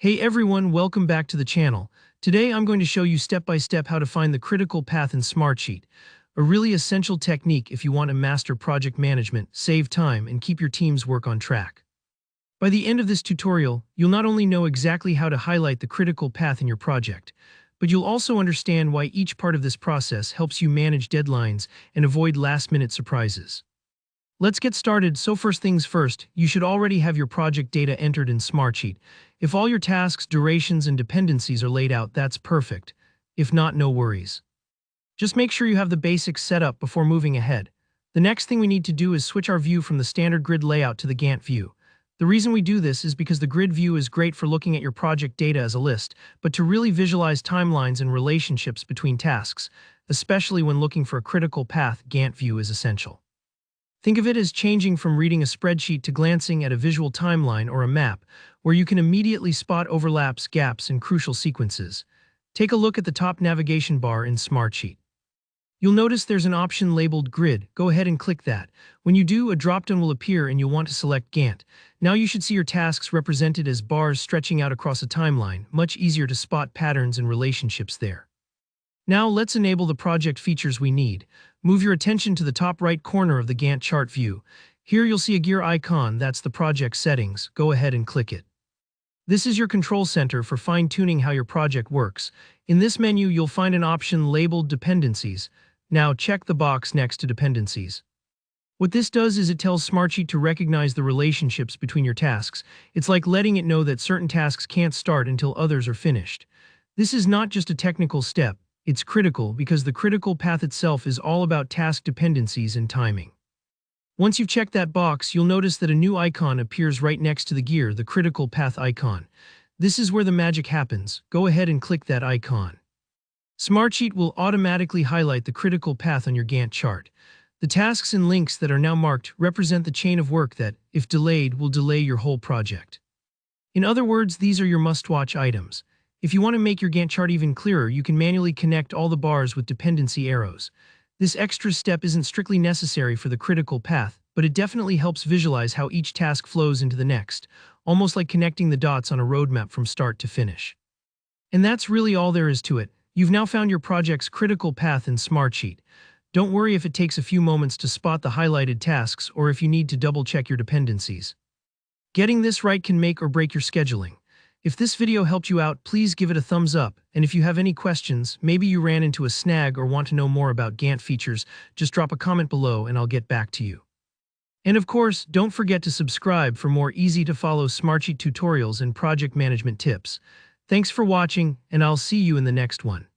Hey everyone, welcome back to the channel. Today I'm going to show you step by step how to find the critical path in Smartsheet, a really essential technique if you want to master project management, save time, and keep your team's work on track. By the end of this tutorial, you'll not only know exactly how to highlight the critical path in your project, but you'll also understand why each part of this process helps you manage deadlines and avoid last-minute surprises. Let's get started. So first things first, you should already have your project data entered in Smartsheet. If all your tasks, durations, and dependencies are laid out, that's perfect. If not, no worries. Just make sure you have the basics set up before moving ahead. The next thing we need to do is switch our view from the standard grid layout to the Gantt view. The reason we do this is because the grid view is great for looking at your project data as a list, but to really visualize timelines and relationships between tasks, especially when looking for a critical path, Gantt view is essential. Think of it as changing from reading a spreadsheet to glancing at a visual timeline or a map, where you can immediately spot overlaps, gaps, and crucial sequences. Take a look at the top navigation bar in Smartsheet. You'll notice there's an option labeled Grid. Go ahead and click that. When you do, a drop-down will appear and you'll want to select Gantt. Now you should see your tasks represented as bars stretching out across a timeline, much easier to spot patterns and relationships there. Now let's enable the project features we need. Move your attention to the top right corner of the Gantt chart view. Here you'll see a gear icon, that's the project settings. Go ahead and click it. This is your control center for fine-tuning how your project works. In this menu, you'll find an option labeled Dependencies. Now check the box next to Dependencies. What this does is it tells Smartsheet to recognize the relationships between your tasks. It's like letting it know that certain tasks can't start until others are finished. This is not just a technical step. It's critical because the critical path itself is all about task dependencies and timing. Once you've checked that box, you'll notice that a new icon appears right next to the gear, the critical path icon. This is where the magic happens. Go ahead and click that icon. Smartsheet will automatically highlight the critical path on your Gantt chart. The tasks and links that are now marked represent the chain of work that, if delayed, will delay your whole project. In other words, these are your must-watch items. If you want to make your Gantt chart even clearer, you can manually connect all the bars with dependency arrows. This extra step isn't strictly necessary for the critical path, but it definitely helps visualize how each task flows into the next, almost like connecting the dots on a roadmap from start to finish. And that's really all there is to it. You've now found your project's critical path in Smartsheet. Don't worry if it takes a few moments to spot the highlighted tasks or if you need to double-check your dependencies. Getting this right can make or break your scheduling. If this video helped you out, please give it a thumbs up, and if you have any questions, maybe you ran into a snag or want to know more about Gantt features, just drop a comment below and I'll get back to you. And of course, don't forget to subscribe for more easy-to-follow Smartsheet tutorials and project management tips. Thanks for watching, and I'll see you in the next one.